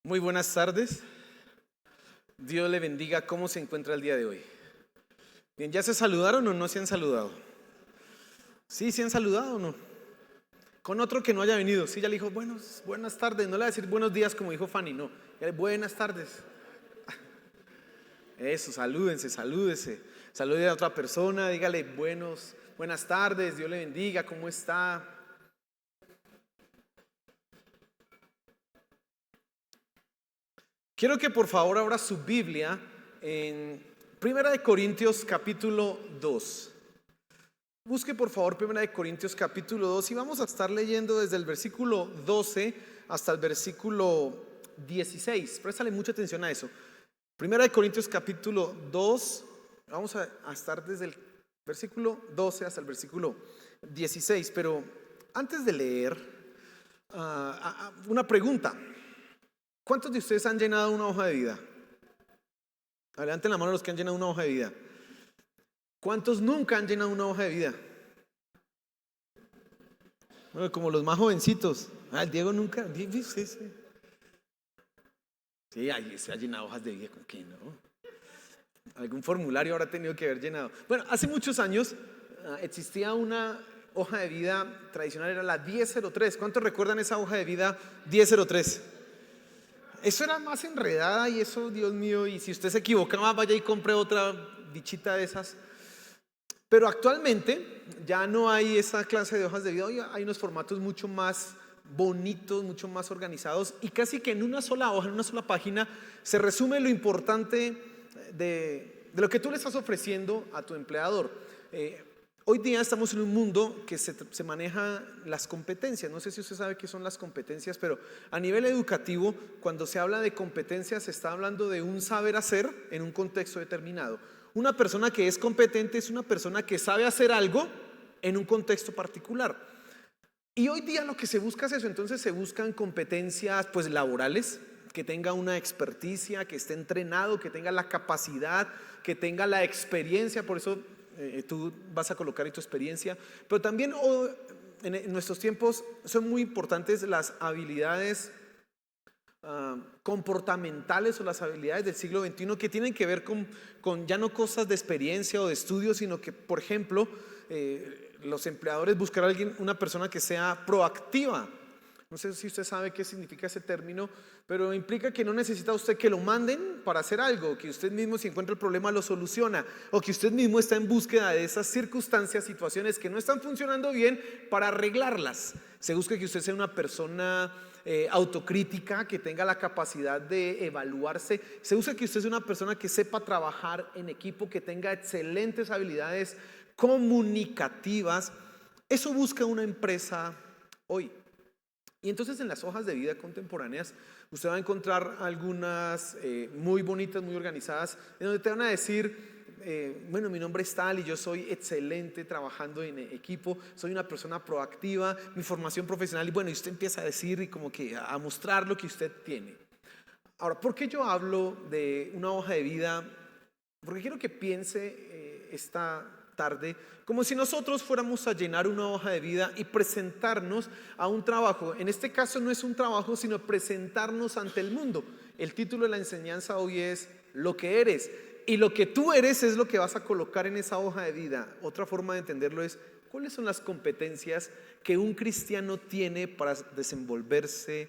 Muy buenas tardes. Dios le bendiga. ¿Cómo se encuentra el día de hoy? Bien, ¿ya se saludaron o no se han saludado? ¿Sí, se han saludado o no? Con otro que no haya venido. Sí, ya le dijo buenas tardes. No le va a decir buenos días como dijo Fanny, no. Buenas tardes. Eso, salúdense, salúdese. Salude a otra persona, dígale buenas tardes, Dios le bendiga, ¿cómo está? Quiero que por favor abra su Biblia en Primera de Corintios capítulo 2. Busque por favor Primera de Corintios capítulo 2 y vamos a estar leyendo desde el versículo 12 hasta el versículo 16. Préstale mucha atención a eso. Primera de Corintios capítulo 2, vamos a estar desde el versículo 12 hasta el versículo 16. Pero antes de leer, una pregunta. ¿Cuántos de ustedes han llenado una hoja de vida? Levanten la mano los que han llenado una hoja de vida. ¿Cuántos nunca han llenado una hoja de vida? Bueno, como los más jovencitos. El Diego nunca. Sí, sí. Sí, ahí se ha llenado hojas de vida. ¿Con qué no? Algún formulario habrá tenido que haber llenado. Bueno, hace muchos años existía una hoja de vida tradicional, era la 1003. ¿Cuántos recuerdan esa hoja de vida 1003? Eso era más enredada y eso, Dios mío, y si usted se equivocaba, vaya y compre otra bichita de esas. Pero actualmente ya no hay esa clase de hojas de vida. Hoy hay unos formatos mucho más bonitos, mucho más organizados, y casi que en una sola hoja, en una sola página, se resume lo importante de lo que tú le estás ofreciendo a tu empleador. Hoy día estamos en un mundo que se maneja las competencias. No sé si usted sabe qué son las competencias, pero a nivel educativo, cuando se habla de competencias, se está hablando de un saber hacer en un contexto determinado. Una persona que es competente es una persona que sabe hacer algo en un contexto particular. Y hoy día lo que se busca es eso. Entonces se buscan competencias pues laborales, que tenga una experticia, que esté entrenado, que tenga la capacidad, que tenga la experiencia. Por eso tú vas a colocar ahí tu experiencia. Pero también en nuestros tiempos son muy importantes las habilidades comportamentales o las habilidades del siglo XXI, que tienen que ver con ya no cosas de experiencia o de estudio, sino que, por ejemplo, los empleadores buscar a una persona que sea proactiva. No sé si usted sabe qué significa ese término, pero implica que no necesita usted que lo manden para hacer algo, que usted mismo, si encuentra el problema, lo soluciona, o que usted mismo está en búsqueda de esas circunstancias, situaciones que no están funcionando bien para arreglarlas. Se busca que usted sea una persona autocrítica, que tenga la capacidad de evaluarse. Se busca que usted sea una persona que sepa trabajar en equipo, que tenga excelentes habilidades comunicativas. Eso busca una empresa hoy. Y entonces en las hojas de vida contemporáneas usted va a encontrar algunas muy bonitas, muy organizadas, en donde te van a decir, bueno, mi nombre es tal y yo soy excelente trabajando en equipo, soy una persona proactiva, mi formación profesional, y bueno, y usted empieza a decir y como que a mostrar lo que usted tiene. Ahora, ¿por qué yo hablo de una hoja de vida? Porque quiero que piense esta tarde como si nosotros fuéramos a llenar una hoja de vida y presentarnos a un trabajo. En este caso no es un trabajo, sino presentarnos ante el mundo. El título de la enseñanza hoy es lo que eres, y lo que tú eres es lo que vas a colocar en esa hoja de vida. Otra forma de entenderlo es cuáles son las competencias que un cristiano tiene para desenvolverse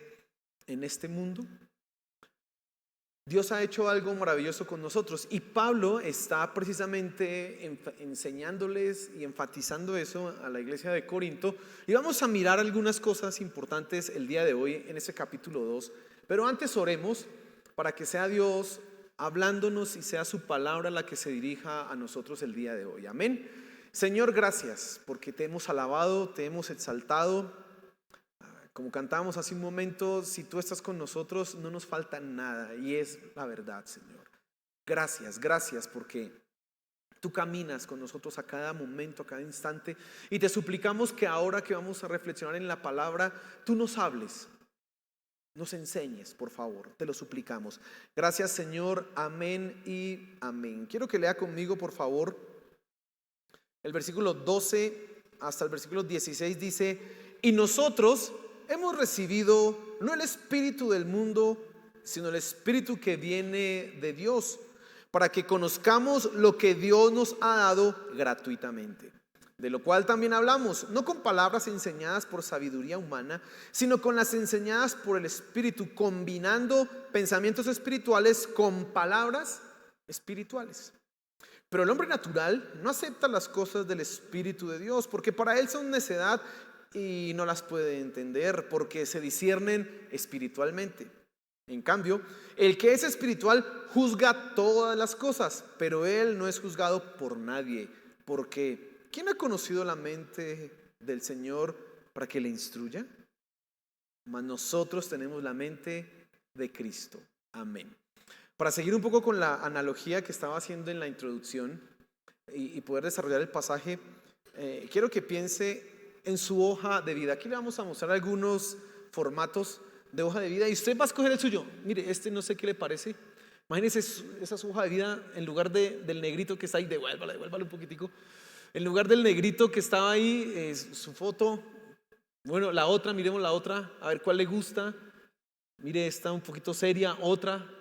en este mundo. Dios ha hecho algo maravilloso con nosotros, y Pablo está precisamente enseñándoles y enfatizando eso a la iglesia de Corinto, y vamos a mirar algunas cosas importantes el día de hoy en ese capítulo 2. Pero antes oremos para que sea Dios hablándonos y sea su palabra la que se dirija a nosotros el día de hoy. Amén. Señor, gracias porque te hemos alabado, te hemos exaltado. Como cantábamos hace un momento, si tú estás con nosotros no nos falta nada, y es la verdad, Señor. Gracias porque tú caminas con nosotros a cada momento, a cada instante, y te suplicamos que ahora que vamos a reflexionar en la palabra, tú nos hables, nos enseñes, por favor, te lo suplicamos. Gracias, Señor, amén y amén. Quiero que lea conmigo, por favor, el versículo 12 hasta el versículo 16. Dice: y nosotros hemos recibido no el espíritu del mundo, sino el Espíritu que viene de Dios, para que conozcamos lo que Dios nos ha dado gratuitamente. De lo cual también hablamos, no con palabras enseñadas por sabiduría humana, sino con las enseñadas por el Espíritu, combinando pensamientos espirituales con palabras espirituales. Pero el hombre natural no acepta las cosas del Espíritu de Dios, porque para él son necedad y no las puede entender, porque se disciernen espiritualmente. En cambio, el que es espiritual juzga todas las cosas, pero él no es juzgado por nadie, porque ¿quién ha conocido la mente del Señor para que le instruya? Mas nosotros tenemos la mente de Cristo. Amén. Para seguir un poco con la analogía que estaba haciendo en la introducción y poder desarrollar el pasaje, quiero que piense en su hoja de vida. Aquí le vamos a mostrar algunos formatos de hoja de vida y usted va a escoger el suyo. Mire, este no sé qué le parece. Imagínese esa su hoja de vida en lugar del negrito que está ahí. Devuélvala un poquitico. En lugar del negrito que estaba ahí, su foto. Bueno, la otra, miremos la otra, a ver cuál le gusta. Mire, esta un poquito seria, otra.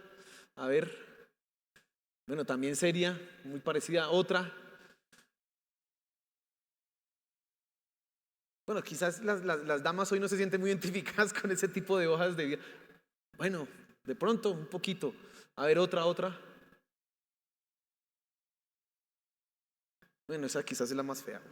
A ver, bueno, también seria, muy parecida a otra. Bueno, quizás las damas hoy no se sienten muy identificadas con ese tipo de hojas de vida. Bueno, de pronto, un poquito. A ver, otra. Bueno, esa quizás es la más fea.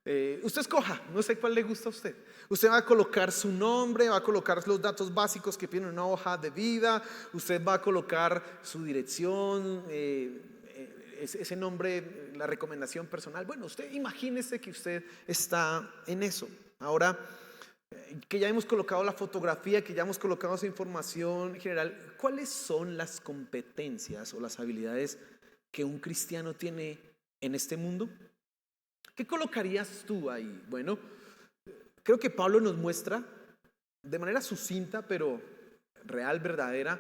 Usted escoja, no sé cuál le gusta a usted. Usted va a colocar su nombre, va a colocar los datos básicos que tiene una hoja de vida, usted va a colocar su dirección, ese nombre, la recomendación personal. Bueno, usted imagínese que usted está en eso. Ahora que ya hemos colocado la fotografía, que ya hemos colocado esa información general, ¿cuáles son las competencias o las habilidades que un cristiano tiene en este mundo? ¿Qué colocarías tú ahí? Bueno, creo que Pablo nos muestra de manera sucinta, pero real, verdadera,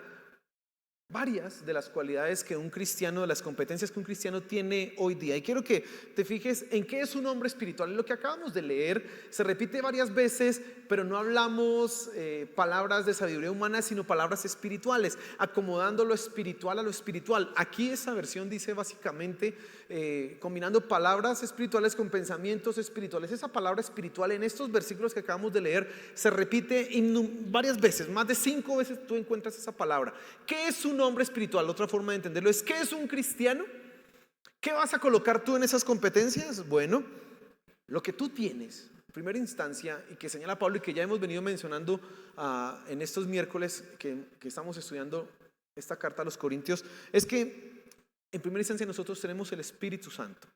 varias de las cualidades que un cristiano, de las competencias que un cristiano tiene hoy día. Y quiero que te fijes en qué es un hombre espiritual. Lo que acabamos de leer se repite varias veces, pero no hablamos palabras de sabiduría humana, sino palabras espirituales, acomodando lo espiritual a lo espiritual. Aquí esa versión dice básicamente combinando palabras espirituales con pensamientos espirituales. Esa palabra espiritual en estos versículos que acabamos de leer se repite varias veces, más de 5 veces tú encuentras esa palabra. ¿Qué es un hombre espiritual? Otra forma de entenderlo es ¿qué es un cristiano? ¿Qué vas a colocar tú en esas competencias? Bueno, lo que tú tienes, en primera instancia, y que señala Pablo y que ya hemos venido mencionando en estos miércoles que estamos estudiando esta carta a los Corintios, es que en primera instancia nosotros tenemos el Espíritu Santo.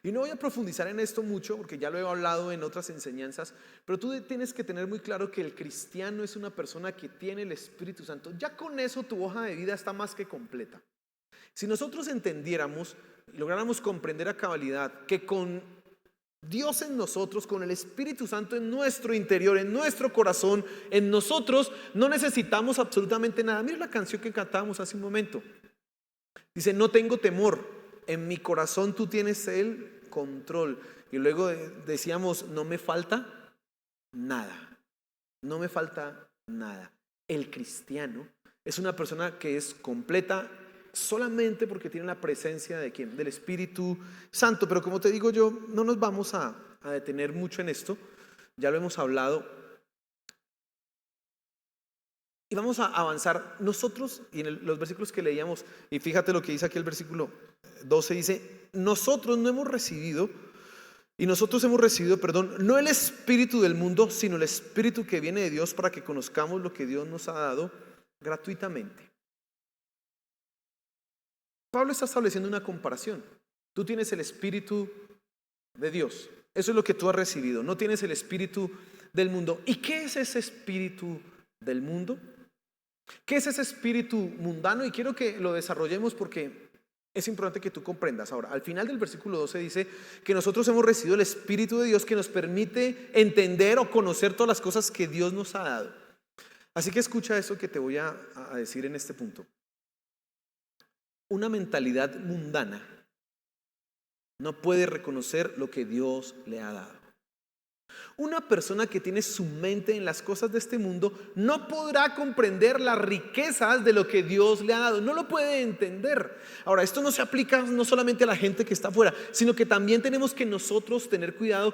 Y no voy a profundizar en esto mucho porque ya lo he hablado en otras enseñanzas, pero tú tienes que tener muy claro que el cristiano es una persona que tiene el Espíritu Santo. Ya con eso tu hoja de vida está más que completa. Si nosotros entendiéramos y lográramos comprender a cabalidad que con Dios en nosotros, con el Espíritu Santo en nuestro interior, en nuestro corazón, en nosotros, no necesitamos absolutamente nada. Mira la canción que cantábamos hace un momento. Dice, no tengo temor, en mi corazón tú tienes el control. Y luego decíamos, no me falta nada, no me falta nada. El cristiano es una persona que es completa solamente porque tiene la presencia de ¿quién? Del Espíritu Santo. Pero como te digo yo, no nos vamos a detener mucho en esto, ya lo hemos hablado. Y vamos a avanzar nosotros, y en los versículos que leíamos, y fíjate lo que dice aquí el versículo 12, dice, nosotros hemos recibido, perdón, no el espíritu del mundo, sino el espíritu que viene de Dios para que conozcamos lo que Dios nos ha dado gratuitamente. Pablo está estableciendo una comparación. Tú tienes el espíritu de Dios, eso es lo que tú has recibido, no tienes el espíritu del mundo. ¿Y qué es ese espíritu del mundo? ¿Qué es ese espíritu mundano? Y quiero que lo desarrollemos porque es importante que tú comprendas. Ahora, al final del versículo 12 dice que nosotros hemos recibido el Espíritu de Dios que nos permite entender o conocer todas las cosas que Dios nos ha dado. Así que escucha eso que te voy a decir en este punto. Una mentalidad mundana no puede reconocer lo que Dios le ha dado. Una persona que tiene su mente en las cosas de este mundo no podrá comprender las riquezas de lo que Dios le ha dado, no lo puede entender. Ahora, esto no se aplica no solamente a la gente que está afuera, sino que también tenemos que nosotros tener cuidado,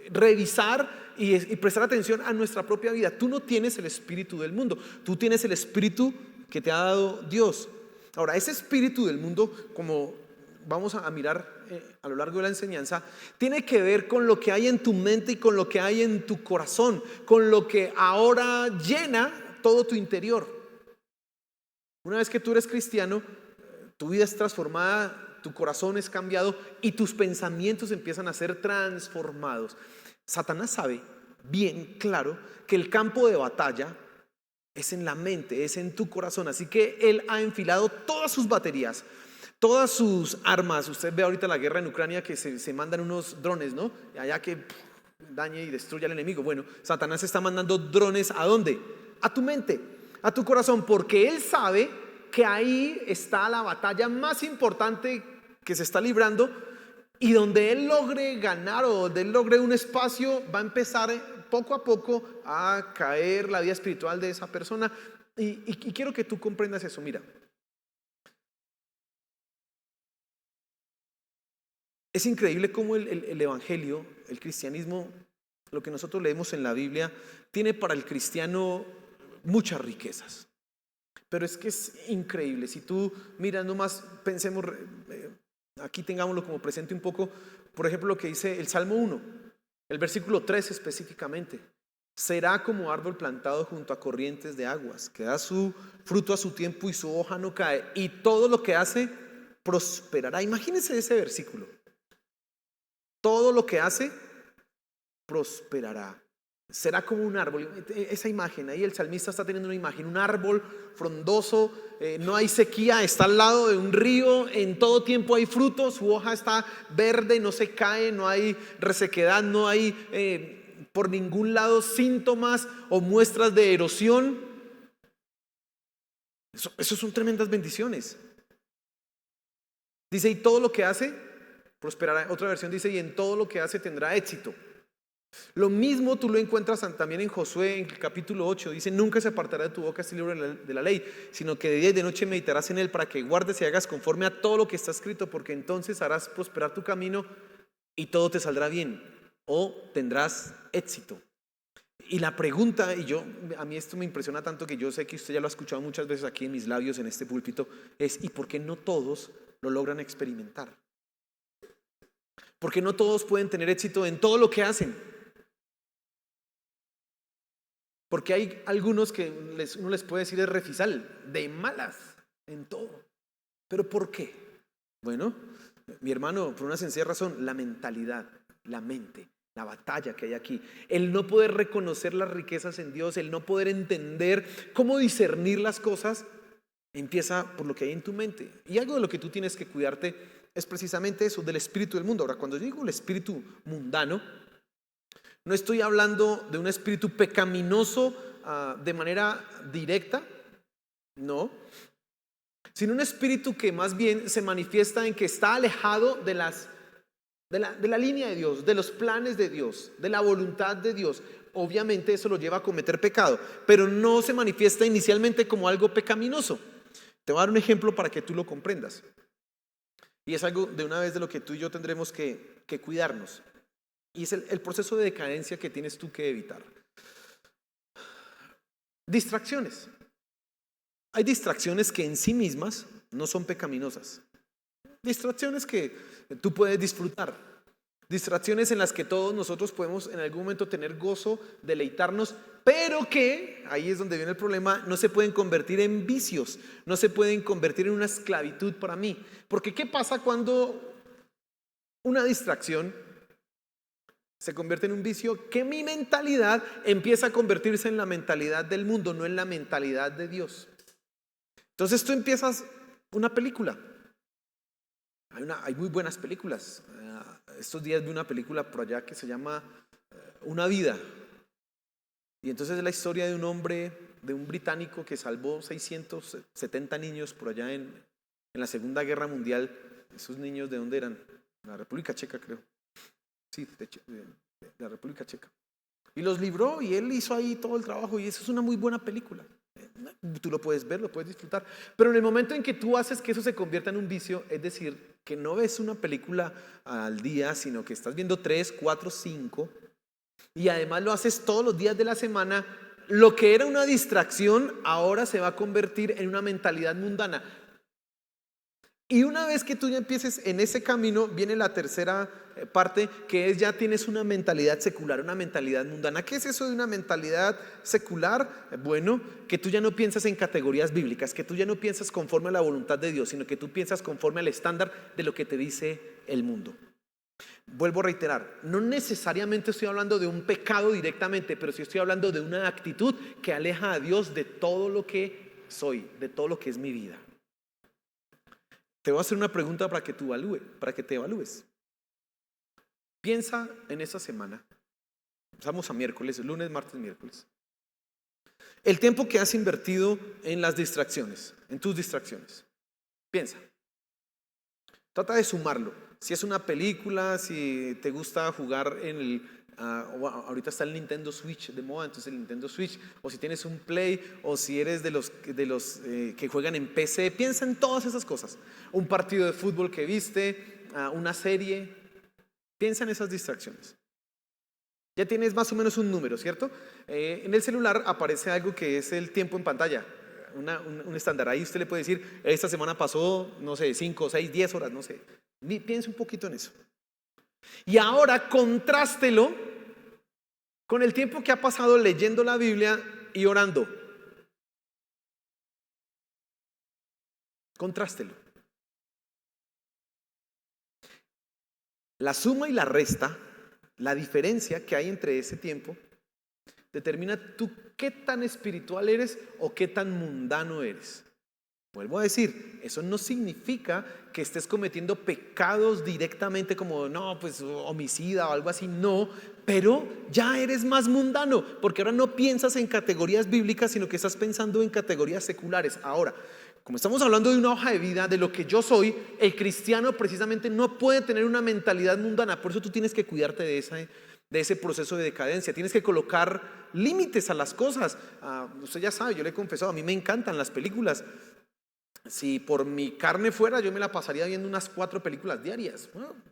revisar y prestar atención a nuestra propia vida. Tú no tienes el espíritu del mundo, tú tienes el espíritu que te ha dado Dios. Ahora, ese espíritu del mundo, como vamos a mirar a lo largo de la enseñanza, tiene que ver con lo que hay en tu mente y con lo que hay en tu corazón, con lo que ahora llena todo tu interior. Una vez que tú eres cristiano, tu vida es transformada, tu corazón es cambiado y tus pensamientos empiezan a ser transformados. Satanás sabe bien claro que el campo de batalla es en la mente, es en tu corazón, así que él ha enfilado todas sus baterías, todas sus armas. Usted ve ahorita la guerra en Ucrania, que se mandan unos drones, ¿no? Allá que dañe y destruya al enemigo. Bueno, Satanás está mandando drones, ¿a dónde? A tu mente, a tu corazón, porque él sabe que ahí está la batalla más importante que se está librando, y donde él logre ganar o donde él logre un espacio, va a empezar poco a poco a caer la vida espiritual de esa persona. Y quiero que tú comprendas eso. Mira, es increíble cómo el evangelio, el cristianismo, lo que nosotros leemos en la Biblia, tiene para el cristiano muchas riquezas. Pero es que es increíble. Si tú miras nomás, pensemos, aquí tengámoslo como presente un poco, por ejemplo, lo que dice el Salmo 1, el versículo 3 específicamente. Será como árbol plantado junto a corrientes de aguas, que da su fruto a su tiempo y su hoja no cae, y todo lo que hace prosperará. Imagínense ese versículo. Todo lo que hace prosperará. Será como un árbol. Esa imagen, ahí el salmista está teniendo una imagen, un árbol frondoso, no hay sequía, está al lado de un río, en todo tiempo hay fruto, su hoja está verde, no se cae, no hay resequedad, no hay por ningún lado síntomas o muestras de erosión. Eso son tremendas bendiciones. Dice, y todo lo que hace prosperará. Otra versión dice, y en todo lo que hace tendrá éxito. Lo mismo tú lo encuentras también en Josué, en el capítulo 8. Dice, nunca se apartará de tu boca este libro de la ley, sino que de día y de noche meditarás en él, para que guardes y hagas conforme a todo lo que está escrito, porque entonces harás prosperar tu camino y todo te saldrá bien, o tendrás éxito. Y la pregunta, a mí esto me impresiona tanto, que yo sé que usted ya lo ha escuchado muchas veces aquí en mis labios, en este púlpito, es: ¿y por qué no todos lo logran experimentar? ¿Por qué no todos pueden tener éxito en todo lo que hacen? Porque hay algunos que uno les puede decir es refisal, de malas en todo. ¿Pero por qué? Bueno, mi hermano, por una sencilla razón: la mentalidad, la mente, la batalla que hay aquí. El no poder reconocer las riquezas en Dios, el no poder entender cómo discernir las cosas, empieza por lo que hay en tu mente. Y algo de lo que tú tienes que cuidarte es precisamente eso, del espíritu del mundo. Ahora, cuando yo digo el espíritu mundano, no estoy hablando de un espíritu pecaminoso de manera directa, no, sino un espíritu que más bien se manifiesta en que está alejado de la línea de Dios, de los planes de Dios, de la voluntad de Dios. Obviamente eso lo lleva a cometer pecado, pero no se manifiesta inicialmente como algo pecaminoso. Te voy a dar un ejemplo para que tú lo comprendas. Y es algo de una vez de lo que tú y yo tendremos que cuidarnos. Y es el proceso de decadencia que tienes tú que evitar. Distracciones. Hay distracciones que en sí mismas no son pecaminosas. Distracciones que tú puedes disfrutar. Distracciones en las que todos nosotros podemos en algún momento tener gozo, deleitarnos, pero que, ahí es donde viene el problema, no se pueden convertir en vicios, no se pueden convertir en una esclavitud para mí. Porque ¿qué pasa cuando una distracción se convierte en un vicio? Que mi mentalidad empieza a convertirse en la mentalidad del mundo, no en la mentalidad de Dios. Entonces tú empiezas una película. Hay muy buenas películas. Estos días vi una película por allá que se llama Una vida. Y entonces es la historia de un hombre, de un británico que salvó 670 niños por allá en la Segunda Guerra Mundial. ¿Esos niños de dónde eran? La República Checa, creo. Sí, de la República Checa. Y los libró y él hizo ahí todo el trabajo y eso es una muy buena película. Tú lo puedes ver, lo puedes disfrutar. Pero en el momento en que tú haces que eso se convierta en un vicio, es decir, que no ves una película al día, sino que estás viendo 3, 4, 5 y además lo haces todos los días de la semana, lo que era una distracción ahora se va a convertir en una mentalidad mundana. Y una vez que tú ya empieces en ese camino, viene la tercera parte, que es ya tienes una mentalidad secular, una mentalidad mundana. ¿Qué es eso de una mentalidad secular? Bueno, que tú ya no piensas en categorías bíblicas, que tú ya no piensas conforme a la voluntad de Dios, sino que tú piensas conforme al estándar de lo que te dice el mundo. Vuelvo a reiterar, no necesariamente estoy hablando de un pecado directamente, pero sí estoy hablando de una actitud que aleja a Dios de todo lo que soy, de todo lo que es mi vida. Te voy a hacer una pregunta para que te evalúes. Piensa en esta semana. Estamos a miércoles, lunes, martes, miércoles. El tiempo que has invertido en las distracciones, en tus distracciones. Piensa. Trata de sumarlo. Si es una película, si te gusta jugar en el... ahorita está el Nintendo Switch de moda, entonces el Nintendo Switch, o si tienes un Play, o si eres de los que juegan en PC, piensa en todas esas cosas. Un partido de fútbol que viste, una serie, piensa en esas distracciones. Ya tienes más o menos un número, ¿cierto? En el celular aparece algo que es el tiempo en pantalla, un estándar. Ahí usted le puede decir, esta semana pasó, no sé, 5, 6, 10 horas, no sé. Piensa un poquito en eso. Y ahora contrástelo con el tiempo que ha pasado leyendo la Biblia y orando. Contrástelo. La suma y la resta, la diferencia que hay entre ese tiempo, determina tú qué tan espiritual eres o qué tan mundano eres. Vuelvo a decir, eso no significa que estés cometiendo pecados directamente como, no, pues homicida o algo así, no, pero ya eres más mundano, porque ahora no piensas en categorías bíblicas, sino que estás pensando en categorías seculares. Ahora, como estamos hablando de una hoja de vida, de lo que yo soy, el cristiano precisamente no puede tener una mentalidad mundana, por eso tú tienes que cuidarte de ese proceso de decadencia, tienes que colocar límites a las cosas. Usted ya sabe, yo le he confesado, a mí me encantan las películas. Si por mi carne fuera, yo me la pasaría viendo unas 4 películas diarias,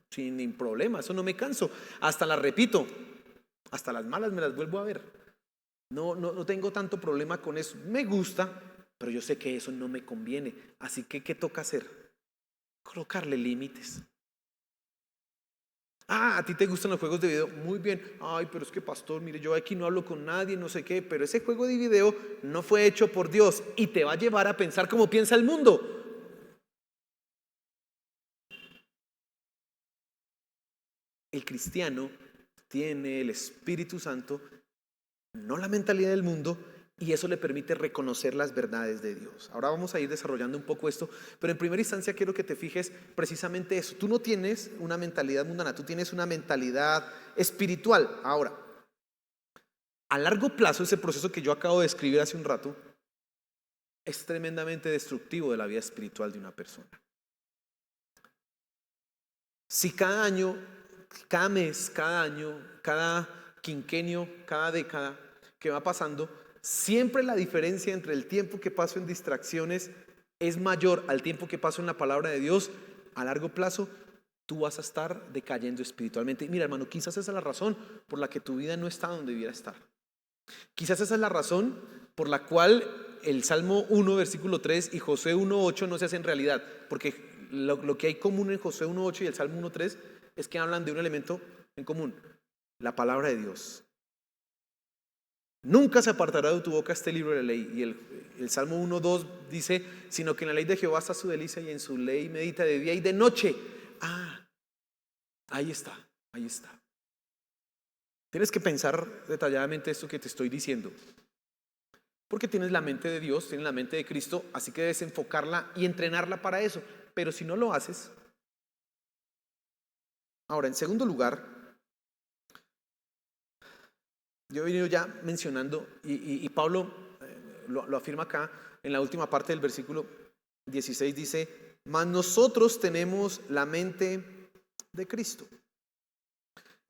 sin ningún problema, eso no me canso, hasta las repito, hasta las malas me las vuelvo a ver. No tengo tanto problema con eso, me gusta, pero yo sé que eso no me conviene, así que ¿qué toca hacer? Colocarle límites. A ti te gustan los juegos de video, muy bien. Ay, pero es que pastor, mire, yo aquí no hablo con nadie, no sé qué, pero ese juego de video no fue hecho por Dios y te va a llevar a pensar como piensa el mundo. El cristiano tiene el Espíritu Santo, no la mentalidad del mundo, y eso le permite reconocer las verdades de Dios. Ahora vamos a ir desarrollando un poco esto, pero en primera instancia quiero que te fijes precisamente eso. Tú no tienes una mentalidad mundana, tú tienes una mentalidad espiritual. Ahora, a largo plazo, ese proceso que yo acabo de describir hace un rato es tremendamente destructivo de la vida espiritual de una persona. Si cada año, cada mes, cada año, cada quinquenio, cada década que va pasando, siempre la diferencia entre el tiempo que paso en distracciones es mayor al tiempo que paso en la palabra de Dios, a largo plazo tú vas a estar decayendo espiritualmente. Y mira, hermano, quizás esa es la razón por la que tu vida no está donde debiera estar. Quizás esa es la razón por la cual el Salmo 1, versículo 3 y Josué 1:8 no se hacen realidad, porque lo que hay común en Josué 1:8 y el Salmo 1:3 es que hablan de un elemento en común, la palabra de Dios. Nunca se apartará de tu boca este libro de la ley. Y el Salmo 1:2 dice, sino que en la ley de Jehová está su delicia y en su ley medita de día y de noche. Ahí está, ahí está. Tienes que pensar detalladamente esto que te estoy diciendo, porque tienes la mente de Dios, tienes la mente de Cristo, así que debes enfocarla y entrenarla para eso. Pero si no lo haces, ahora en segundo lugar, yo he venido ya mencionando, y Pablo lo afirma acá, en la última parte del versículo 16 dice, mas nosotros tenemos la mente de Cristo.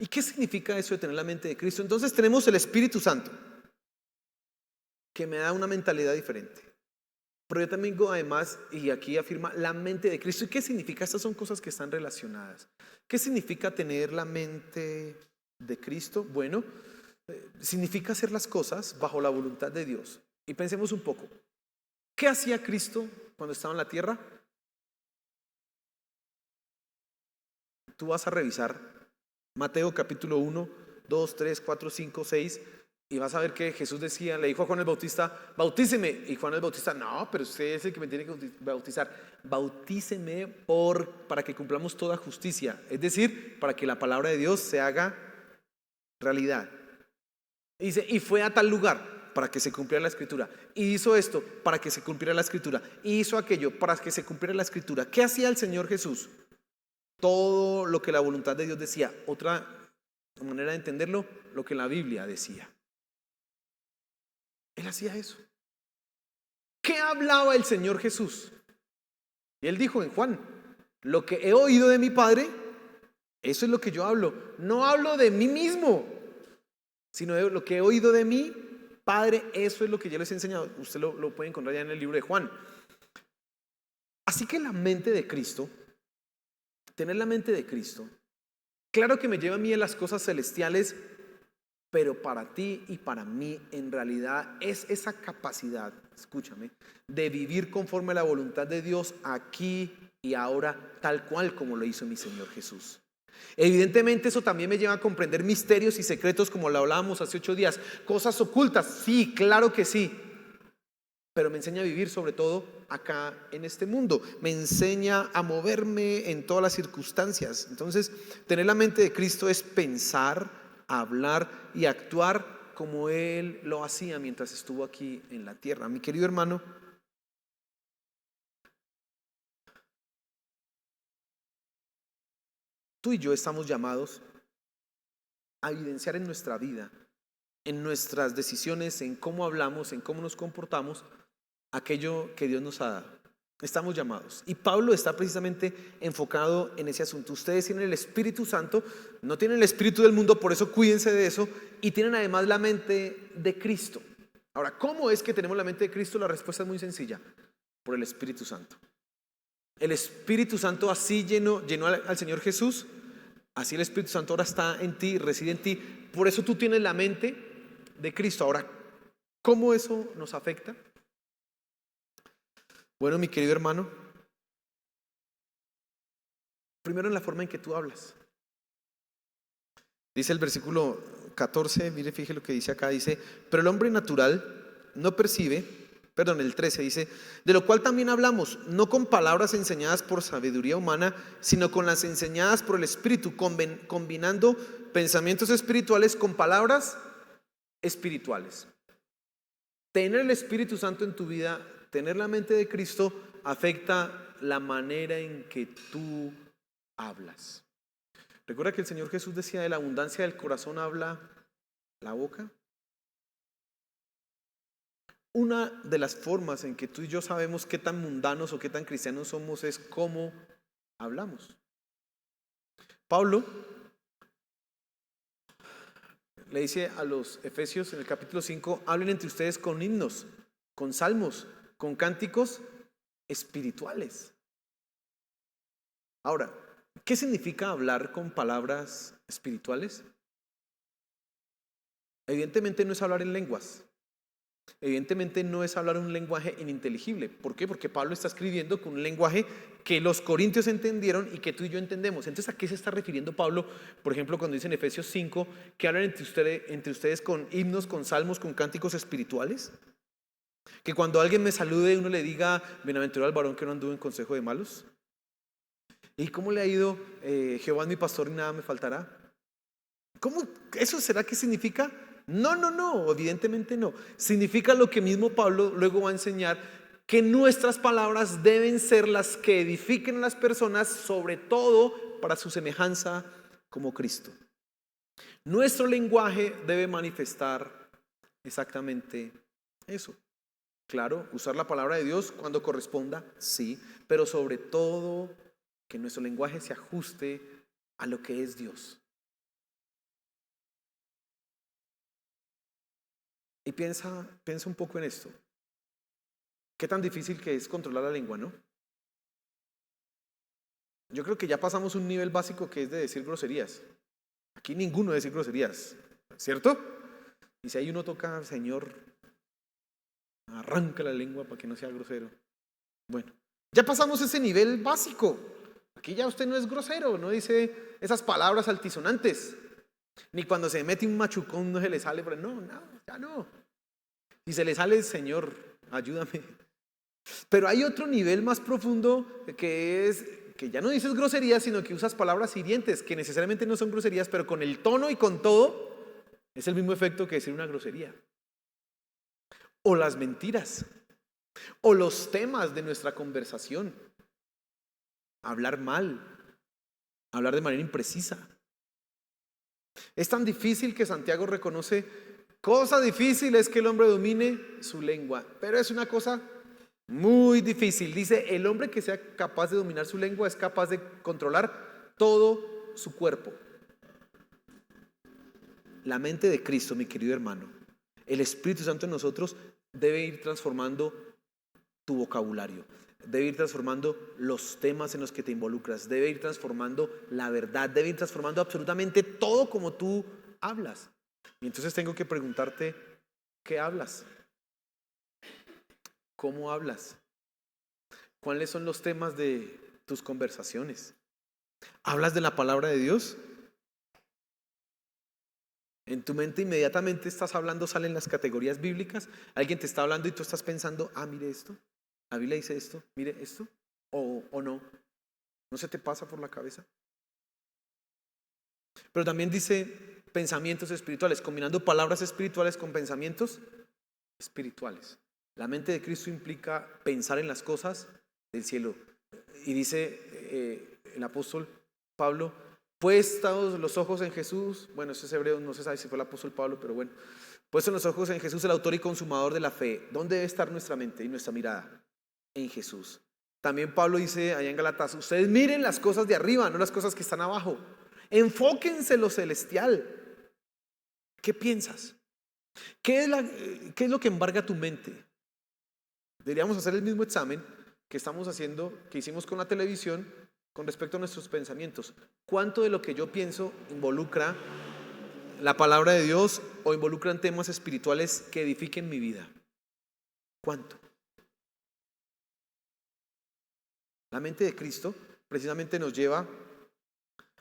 ¿Y qué significa eso de tener la mente de Cristo? Entonces tenemos el Espíritu Santo, que me da una mentalidad diferente. Pero yo también digo además, y aquí afirma, la mente de Cristo. ¿Y qué significa? Estas son cosas que están relacionadas. ¿Qué significa tener la mente de Cristo? Bueno, significa hacer las cosas bajo la voluntad de Dios. Y pensemos un poco. ¿Qué hacía Cristo cuando estaba en la tierra? Tú vas a revisar Mateo capítulo 1, 2, 3, 4, 5, 6 y vas a ver que Jesús decía, le dijo a Juan el Bautista, bautíceme. Y Juan el Bautista, no, pero usted es el que me tiene que bautizar. Bautíceme para que cumplamos toda justicia. Es decir, para que la palabra de Dios se haga realidad. Y dice, y fue a tal lugar para que se cumpliera la escritura. Y hizo esto para que se cumpliera la escritura. Y hizo aquello para que se cumpliera la escritura. ¿Qué hacía el Señor Jesús? Todo lo que la voluntad de Dios decía. Otra manera de entenderlo, lo que la Biblia decía. Él hacía eso. ¿Qué hablaba el Señor Jesús? Y él dijo en Juan, lo que he oído de mi Padre, eso es lo que yo hablo. No hablo de mí mismo, sino de lo que he oído de mi Padre, eso es lo que yo les he enseñado. Usted lo puede encontrar ya en el libro de Juan. Así que la mente de Cristo, tener la mente de Cristo, claro que me lleva a mí a las cosas celestiales, pero para ti y para mí en realidad es esa capacidad, escúchame, de vivir conforme a la voluntad de Dios aquí y ahora, tal cual como lo hizo mi Señor Jesús. Evidentemente eso también me lleva a comprender misterios y secretos como lo hablábamos hace 8 días, cosas ocultas, sí, claro que sí, pero me enseña a vivir sobre todo acá en este mundo, me enseña a moverme en todas las circunstancias. Entonces, tener la mente de Cristo es pensar, hablar y actuar como Él lo hacía mientras estuvo aquí en la tierra. Mi querido hermano, tú y yo estamos llamados a evidenciar en nuestra vida, en nuestras decisiones, en cómo hablamos, en cómo nos comportamos, aquello que Dios nos ha dado. Estamos llamados. Y Pablo está precisamente enfocado en ese asunto. Ustedes tienen el Espíritu Santo, no tienen el Espíritu del mundo, por eso cuídense de eso. Y tienen además la mente de Cristo. Ahora, ¿cómo es que tenemos la mente de Cristo? La respuesta es muy sencilla. Por el Espíritu Santo. El Espíritu Santo así llenó al Señor Jesús. Así el Espíritu Santo ahora está en ti, reside en ti. Por eso tú tienes la mente de Cristo. Ahora, ¿cómo eso nos afecta? Bueno, mi querido hermano, primero en la forma en que tú hablas. Dice el versículo 14, mire, fíjese lo que dice acá, dice, pero el hombre natural no percibe, perdón, el 13 dice, de lo cual también hablamos, no con palabras enseñadas por sabiduría humana, sino con las enseñadas por el Espíritu, combinando pensamientos espirituales con palabras espirituales. Tener el Espíritu Santo en tu vida, tener la mente de Cristo, afecta la manera en que tú hablas. Recuerda que el Señor Jesús decía, de la abundancia del corazón habla la boca. Una de las formas en que tú y yo sabemos qué tan mundanos o qué tan cristianos somos es cómo hablamos. Pablo le dice a los Efesios en el capítulo 5, hablen entre ustedes con himnos, con salmos, con cánticos espirituales. Ahora, ¿qué significa hablar con palabras espirituales? Evidentemente no es hablar en lenguas. Evidentemente no es hablar un lenguaje ininteligible. ¿Por qué? Porque Pablo está escribiendo con un lenguaje que los corintios entendieron y que tú y yo entendemos. Entonces, ¿a qué se está refiriendo Pablo? Por ejemplo, cuando dice en Efesios 5 que hablan entre ustedes con himnos, con salmos, con cánticos espirituales. Que cuando alguien me salude uno le diga, bienaventurado el varón que no anduvo en consejo de malos. ¿Y cómo le ha ido? Jehová es mi pastor y nada me faltará. ¿Cómo? ¿Eso será que significa? No, evidentemente no. Significa lo que mismo Pablo luego va a enseñar, que nuestras palabras deben ser las que edifiquen a las personas, sobre todo para su semejanza como Cristo. Nuestro lenguaje debe manifestar exactamente eso. Claro, usar la palabra de Dios cuando corresponda, sí, pero sobre todo que nuestro lenguaje se ajuste a lo que es Dios. Y piensa un poco en esto. Qué tan difícil que es controlar la lengua, ¿no? Yo creo que ya pasamos un nivel básico que es de decir groserías. Aquí ninguno dice groserías, ¿cierto? Y si ahí uno toca, Señor, arranca la lengua para que no sea grosero. Bueno, ya pasamos ese nivel básico. Aquí ya usted no es grosero, no dice esas palabras altisonantes. Ni cuando se mete un machucón no se le sale, pero no, ya no. Si se le sale, Señor, ayúdame. Pero hay otro nivel más profundo que es que ya no dices groserías, sino que usas palabras hirientes, que necesariamente no son groserías, pero con el tono y con todo, es el mismo efecto que decir una grosería. O las mentiras, o los temas de nuestra conversación. Hablar mal, hablar de manera imprecisa. Es tan difícil que Santiago reconoce, cosa difícil es que el hombre domine su lengua, pero es una cosa muy difícil. Dice, el hombre que sea capaz de dominar su lengua es capaz de controlar todo su cuerpo. La mente de Cristo, mi querido hermano, el Espíritu Santo en nosotros debe ir transformando tu vocabulario, debe ir transformando los temas en los que te involucras, debe ir transformando la verdad, debe ir transformando absolutamente todo como tú hablas. Y entonces tengo que preguntarte, ¿qué hablas? ¿Cómo hablas? ¿Cuáles son los temas de tus conversaciones? ¿Hablas de la palabra de Dios? En tu mente inmediatamente estás hablando, salen las categorías bíblicas. Alguien te está hablando y tú estás pensando, mire esto, la Biblia dice esto, mire esto, o no. ¿No se te pasa por la cabeza? Pero también dice pensamientos espirituales, combinando palabras espirituales con pensamientos espirituales. La mente de Cristo implica pensar en las cosas del cielo. Y dice el apóstol Pablo, puestos los ojos en Jesús, bueno, eso es hebreo, no se sabe si fue el apóstol Pablo, pero bueno, puestos los ojos en Jesús, el autor y consumador de la fe. ¿Dónde debe estar nuestra mente y nuestra mirada? En Jesús. También Pablo dice allá en Gálatas, ustedes miren las cosas de arriba, no las cosas que están abajo. Enfóquense en lo celestial. ¿Qué piensas? ¿Qué es lo que embarga tu mente? Deberíamos hacer el mismo examen que estamos haciendo, que hicimos con la televisión, con respecto a nuestros pensamientos. ¿Cuánto de lo que yo pienso involucra la palabra de Dios o involucran temas espirituales que edifiquen mi vida? ¿Cuánto? La mente de Cristo precisamente nos lleva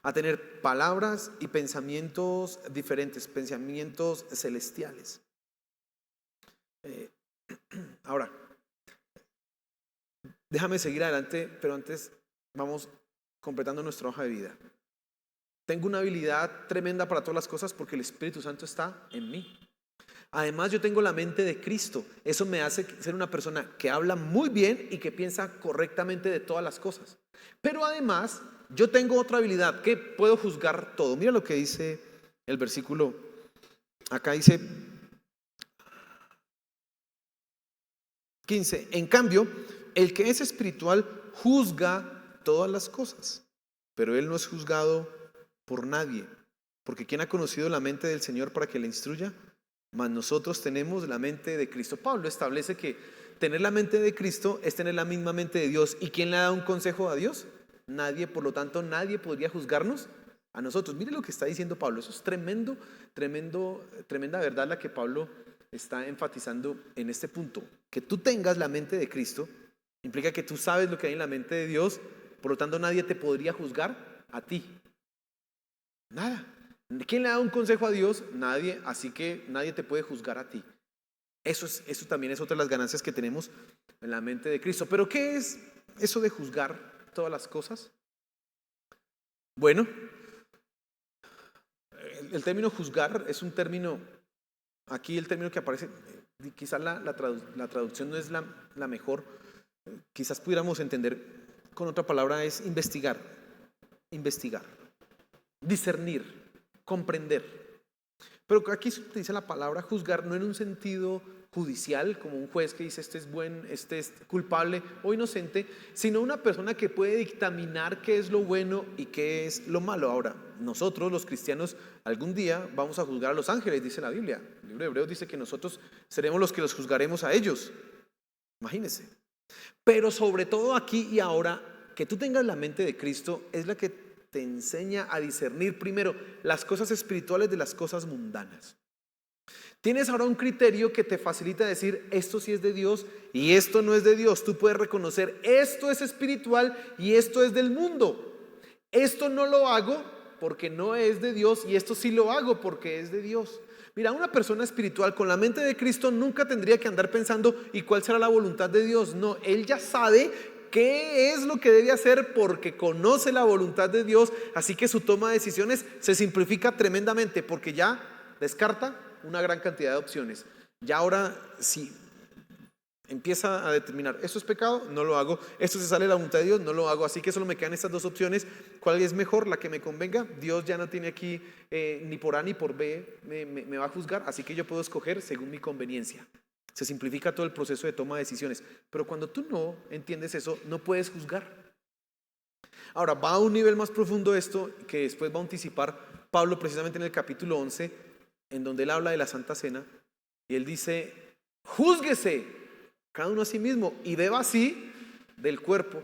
a tener palabras y pensamientos diferentes, pensamientos celestiales. Ahora, déjame seguir adelante, pero antes vamos completando nuestra hoja de vida. Tengo una habilidad tremenda para todas las cosas porque el Espíritu Santo está en mí. Además, yo tengo la mente de Cristo. Eso me hace ser una persona que habla muy bien y que piensa correctamente de todas las cosas. Pero además, yo tengo otra habilidad que puedo juzgar todo. Mira lo que dice el versículo. Acá dice 15. En cambio, el que es espiritual juzga todas las cosas, pero él no es juzgado por nadie. Porque ¿quién ha conocido la mente del Señor para que le instruya? Mas nosotros tenemos la mente de Cristo. Pablo establece que tener la mente de Cristo es tener la misma mente de Dios. ¿Y quién le da un consejo a Dios? Nadie, por lo tanto, nadie podría juzgarnos a nosotros. Mire lo que está diciendo Pablo. Eso es tremenda verdad la que Pablo está enfatizando en este punto. Que tú tengas la mente de Cristo implica que tú sabes lo que hay en la mente de Dios, por lo tanto, nadie te podría juzgar a ti. Nada. ¿Quién le da un consejo a Dios? Nadie, así que nadie te puede juzgar a ti. Eso también es otra de las ganancias que tenemos en la mente de Cristo. Pero ¿qué es eso de juzgar todas las cosas? Bueno, el término juzgar es un término, aquí el término que aparece, quizás la traducción no es la mejor, quizás pudiéramos entender con otra palabra, es investigar, discernir, comprender. Pero aquí se utiliza la palabra juzgar no en un sentido judicial, como un juez que dice este es buen, este es culpable o inocente, sino una persona que puede dictaminar qué es lo bueno y qué es lo malo. Ahora, nosotros los cristianos algún día vamos a juzgar a los ángeles, dice la Biblia. El libro de Hebreos dice que nosotros seremos los que los juzgaremos a ellos. Imagínense. Pero sobre todo aquí y ahora, que tú tengas la mente de Cristo es la que te enseña a discernir primero las cosas espirituales de las cosas mundanas. Tienes ahora un criterio que te facilita decir esto sí es de Dios y esto no es de Dios. Tú puedes reconocer esto es espiritual y esto es del mundo. Esto no lo hago porque no es de Dios y esto sí lo hago porque es de Dios. Mira, una persona espiritual con la mente de Cristo nunca tendría que andar pensando ¿y cuál será la voluntad de Dios? No, él ya sabe qué es lo que debe hacer porque conoce la voluntad de Dios, así que su toma de decisiones se simplifica tremendamente porque ya descarta una gran cantidad de opciones. Ya ahora sí empieza a determinar, esto es pecado, no lo hago, esto se sale de la voluntad de Dios, no lo hago, así que solo me quedan estas dos opciones. ¿Cuál es mejor? La que me convenga. Dios ya no tiene aquí ni por A ni por B me va a juzgar, así que yo puedo escoger según mi conveniencia. Se simplifica todo el proceso de toma de decisiones. Pero cuando tú no entiendes eso, no puedes juzgar. Ahora, va a un nivel más profundo esto, que después va a anticipar Pablo precisamente en el capítulo 11, en donde él habla de la Santa Cena, y él dice, júzguese cada uno a sí mismo y beba así del cuerpo,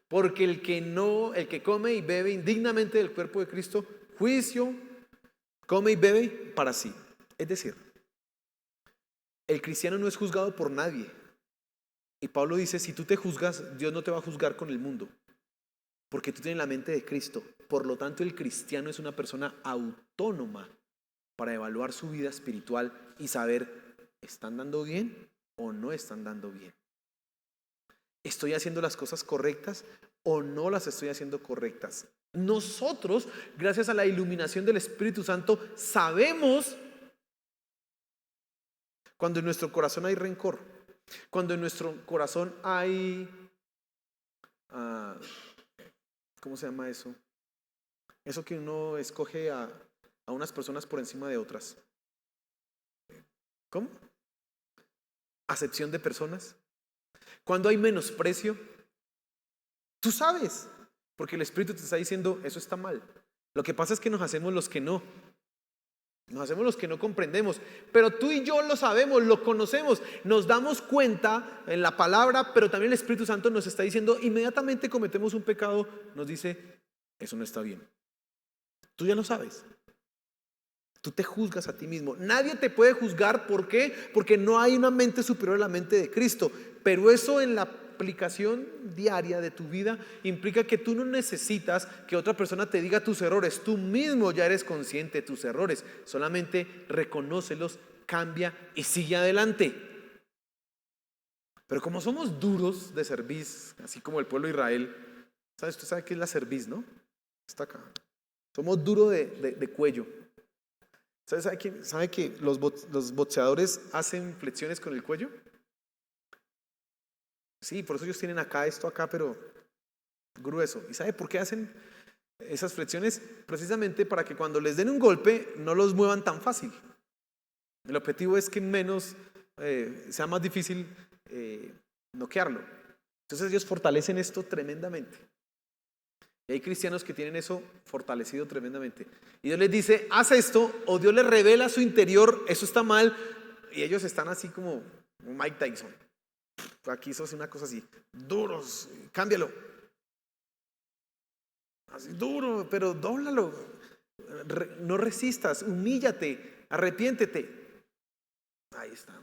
porque el que come y bebe indignamente del cuerpo de Cristo, juicio, come y bebe para sí. Es decir, el cristiano no es juzgado por nadie. Y Pablo dice, si tú te juzgas, Dios no te va a juzgar con el mundo, porque tú tienes la mente de Cristo. Por lo tanto, el cristiano es una persona autónoma para evaluar su vida espiritual y saber, ¿están dando bien o no están dando bien? ¿Estoy haciendo las cosas correctas o no las estoy haciendo correctas? Nosotros, gracias a la iluminación del Espíritu Santo, sabemos cuando en nuestro corazón hay rencor, cuando en nuestro corazón hay, ¿cómo se llama eso? Eso que uno escoge a unas personas por encima de otras. ¿Cómo? Acepción de personas. Cuando hay menosprecio, tú sabes, porque el Espíritu te está diciendo, eso está mal. Lo que pasa es que nos hacemos los que no. Nos hacemos los que no comprendemos, pero tú y yo lo sabemos, lo conocemos, nos damos cuenta en la palabra, pero también el Espíritu Santo nos está diciendo, inmediatamente cometemos un pecado, nos dice, eso no está bien. Tú ya lo sabes. Tú te juzgas a ti mismo. Nadie te puede juzgar, ¿por qué? Porque no hay una mente superior a la mente de Cristo, pero eso en la aplicación diaria de tu vida implica que tú no necesitas que otra persona te diga tus errores, tú mismo ya eres consciente de tus errores, solamente reconócelos, cambia y sigue adelante. Pero como somos duros de cerviz, así como el pueblo de Israel, ¿sabes? Usted sabe qué es la cerviz, ¿no? Está acá. Somos duros de cuello. ¿Sabe que los boxeadores hacen flexiones con el cuello? Sí, por eso ellos tienen acá esto acá, pero grueso. ¿Y sabe por qué hacen esas flexiones? Precisamente para que cuando les den un golpe no los muevan tan fácil. El objetivo es que menos sea más difícil noquearlo. Entonces ellos fortalecen esto tremendamente. Y hay cristianos que tienen eso fortalecido tremendamente. Y Dios les dice, haz esto, o Dios les revela a su interior, eso está mal, y ellos están así como Mike Tyson. Aquí sos una cosa así, duros, cámbialo. Así duro, pero dóblalo. No resistas, humíllate, arrepiéntete. Ahí está.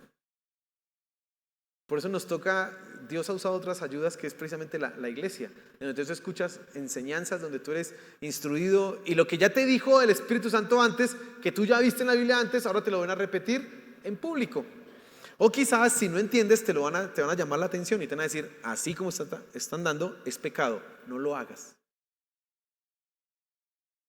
Por eso nos toca, Dios ha usado otras ayudas que es precisamente la iglesia, donde tú escuchas enseñanzas, donde tú eres instruido y lo que ya te dijo el Espíritu Santo antes, que tú ya viste en la Biblia antes, ahora te lo van a repetir en público. O quizás si no entiendes te van a llamar la atención y te van a decir, así como están dando, es pecado, no lo hagas.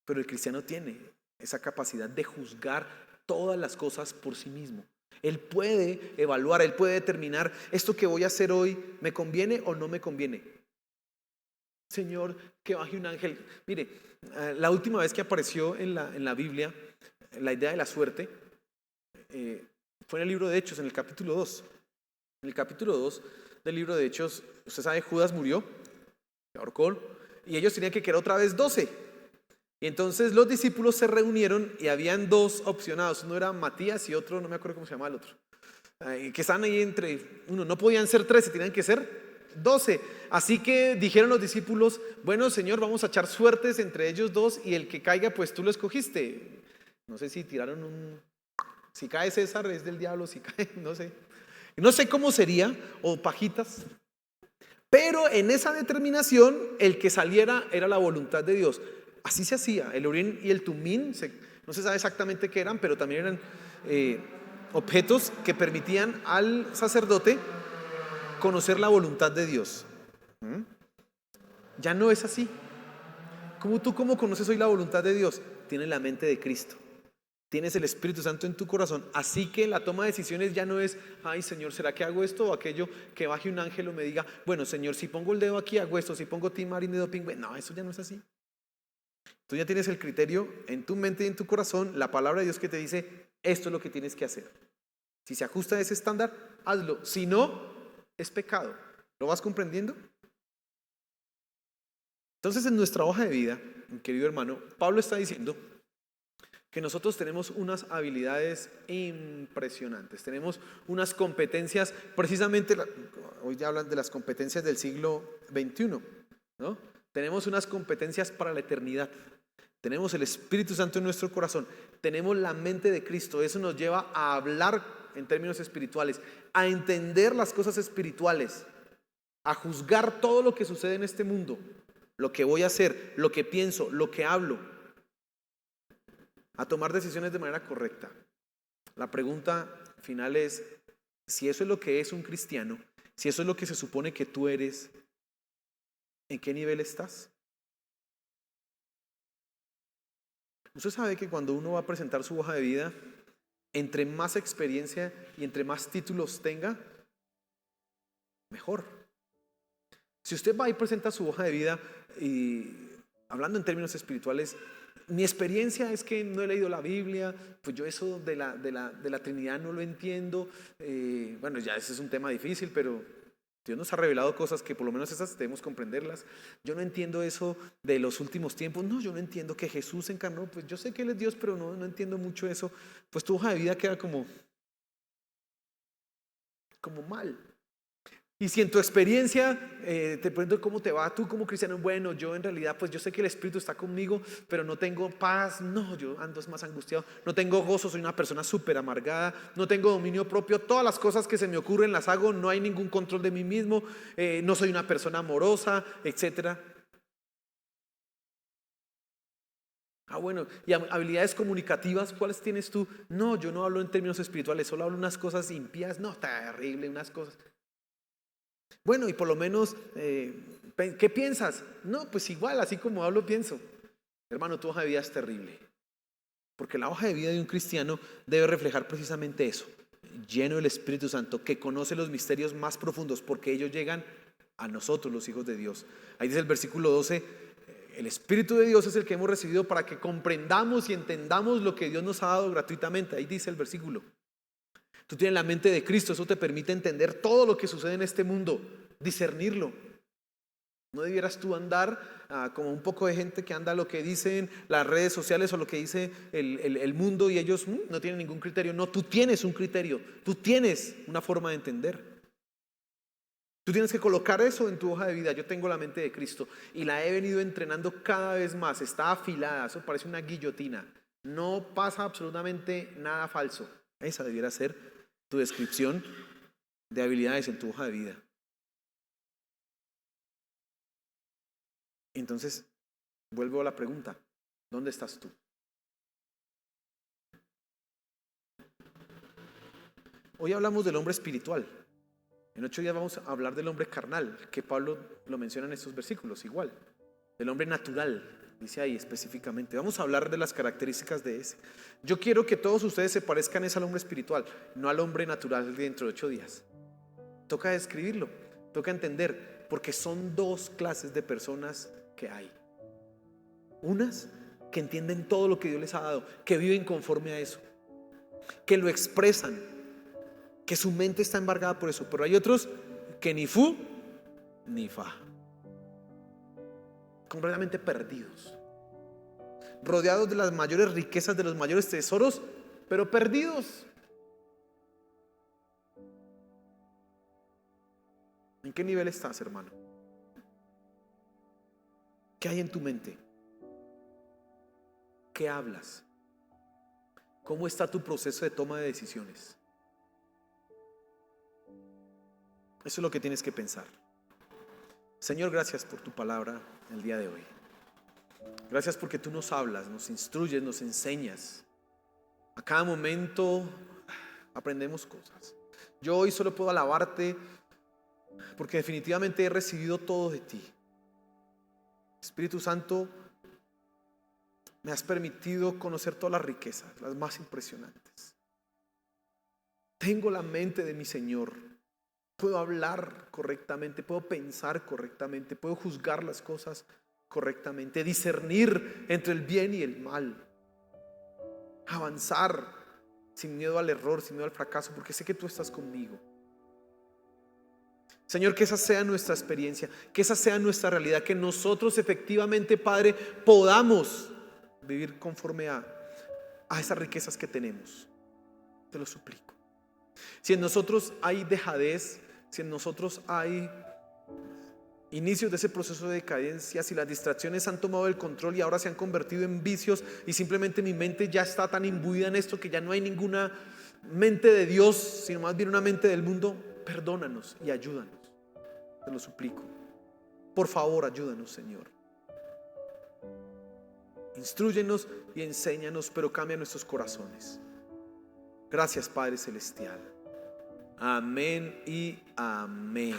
Pero el cristiano tiene esa capacidad de juzgar todas las cosas por sí mismo. Él puede evaluar, él puede determinar, esto que voy a hacer hoy, ¿me conviene o no me conviene? Señor, que baje un ángel. Mire, la última vez que apareció en la Biblia la idea de la suerte, fue en el libro de Hechos, en el capítulo 2. En el capítulo 2 del libro de Hechos, usted sabe, Judas murió, se ahorcó, y ellos tenían que quedar otra vez 12. Y entonces los discípulos se reunieron y habían dos opcionados. Uno era Matías y otro, no me acuerdo cómo se llama el otro. Que están ahí entre uno, no podían ser 13, tenían que ser 12. Así que dijeron los discípulos: bueno, Señor, vamos a echar suertes entre ellos dos y el que caiga, pues tú lo escogiste. No sé si tiraron si cae César es del diablo, si cae, no sé cómo sería, o pajitas. Pero en esa determinación, el que saliera era la voluntad de Dios. Así se hacía. El Urim y el Tumim, no se sabe exactamente qué eran, pero también eran objetos que permitían al sacerdote conocer la voluntad de Dios. Ya no es así. ¿Cómo conoces hoy la voluntad de Dios? Tienes la mente de Cristo, tienes el Espíritu Santo en tu corazón. Así que la toma de decisiones ya no es: ay, Señor, ¿será que hago esto o aquello? Que baje un ángel o me diga: bueno, Señor, si pongo el dedo aquí hago esto, si pongo timarín de doping. No, eso ya no es así. Tú ya tienes el criterio en tu mente y en tu corazón, la palabra de Dios que te dice: esto es lo que tienes que hacer. Si se ajusta a ese estándar, hazlo. Si no, es pecado. ¿Lo vas comprendiendo? Entonces, en nuestra hoja de vida, querido hermano, Pablo está diciendo que nosotros tenemos unas habilidades impresionantes, tenemos unas competencias, precisamente hoy ya hablan de las competencias del siglo XXI, ¿no? Tenemos unas competencias para la eternidad. Tenemos el Espíritu Santo en nuestro corazón, tenemos la mente de Cristo. Eso nos lleva a hablar en términos espirituales, a entender las cosas espirituales, a juzgar todo lo que sucede en este mundo, lo que voy a hacer, lo que pienso, lo que hablo, a tomar decisiones de manera correcta. La pregunta final es: si eso es lo que es un cristiano, si eso es lo que se supone que tú eres, ¿en qué nivel estás? Usted sabe que cuando uno va a presentar su hoja de vida, entre más experiencia y entre más títulos tenga, mejor. Si usted va y presenta su hoja de vida, y hablando en términos espirituales, mi experiencia es que no he leído la Biblia, pues yo eso de la Trinidad no lo entiendo. Bueno, ya ese es un tema difícil, pero Dios nos ha revelado cosas que por lo menos esas debemos comprenderlas. Yo no entiendo eso de los últimos tiempos. No, yo no entiendo que Jesús se encarnó. Pues yo sé que Él es Dios, pero no entiendo mucho eso. Pues tu hoja de vida queda como mal. Y si en tu experiencia te pregunto cómo te va tú como cristiano: bueno, yo en realidad pues yo sé que el Espíritu está conmigo, pero no tengo paz, no, yo ando más angustiado, no tengo gozo, soy una persona súper amargada, no tengo dominio propio, todas las cosas que se me ocurren las hago, no hay ningún control de mí mismo, no soy una persona amorosa, etcétera. Bueno, y habilidades comunicativas, ¿cuáles tienes tú? No, yo no hablo en términos espirituales, solo hablo unas cosas impías, no, terrible, unas cosas. Bueno, y por lo menos, ¿qué piensas? No, pues igual, así como hablo, pienso. Hermano, tu hoja de vida es terrible. Porque la hoja de vida de un cristiano debe reflejar precisamente eso: lleno del Espíritu Santo, que conoce los misterios más profundos, porque ellos llegan a nosotros, los hijos de Dios. Ahí dice el versículo 12: el Espíritu de Dios es el que hemos recibido para que comprendamos y entendamos lo que Dios nos ha dado gratuitamente. Ahí dice el versículo. Tú tienes la mente de Cristo, eso te permite entender todo lo que sucede en este mundo, discernirlo. No debieras tú andar como un poco de gente que anda lo que dicen las redes sociales o lo que dice el mundo, y ellos no tienen ningún criterio. No, tú tienes un criterio, tú tienes una forma de entender. Tú tienes que colocar eso en tu hoja de vida. Yo tengo la mente de Cristo y la he venido entrenando cada vez más. Está afilada, eso parece una guillotina. No pasa absolutamente nada falso. Esa debiera ser tu descripción de habilidades en tu hoja de vida. Entonces, vuelvo a la pregunta: ¿dónde estás tú? Hoy hablamos del hombre espiritual. En 8 días vamos a hablar del hombre carnal, que Pablo lo menciona en estos versículos, igual. Del hombre natural, dice ahí específicamente. Vamos a hablar de las características de ese. Yo quiero que todos ustedes se parezcan al hombre espiritual, no al hombre natural dentro de 8 días. Toca describirlo, toca entender, porque son dos clases de personas que hay. Unas que entienden todo lo que Dios les ha dado, que viven conforme a eso. que lo expresan, que su mente está embargada por eso. Pero hay otros que ni fu ni fa, completamente perdidos, rodeados de las mayores riquezas, de los mayores tesoros, pero perdidos. ¿En qué nivel estás, hermano? ¿Qué hay en tu mente? ¿Qué hablas? ¿Cómo está tu proceso de toma de decisiones? Eso es lo que tienes que pensar. Señor, gracias por tu palabra el día de hoy. Gracias porque tú nos hablas, nos instruyes, nos enseñas. A cada momento aprendemos cosas. Yo hoy solo puedo alabarte porque definitivamente he recibido todo de ti. Espíritu Santo, me has permitido conocer todas las riquezas, las más impresionantes. Tengo la mente de mi Señor. Puedo hablar correctamente, puedo pensar correctamente, puedo juzgar las cosas correctamente, discernir entre el bien y el mal, avanzar sin miedo al error, sin miedo al fracaso, porque sé que tú estás conmigo. Señor, que esa sea nuestra experiencia, que esa sea nuestra realidad, que nosotros efectivamente, Padre, podamos vivir conforme a esas riquezas que tenemos. Te lo suplico. Si en nosotros hay dejadez, si en nosotros hay inicios de ese proceso de decadencia, si las distracciones han tomado el control y ahora se han convertido en vicios y simplemente mi mente ya está tan imbuida en esto que ya no hay ninguna mente de Dios, sino más bien una mente del mundo, perdónanos y ayúdanos. Te lo suplico. Por favor, ayúdanos, Señor. Instrúyenos y enséñanos, pero cambia nuestros corazones. Gracias, Padre Celestial. Amén y amén.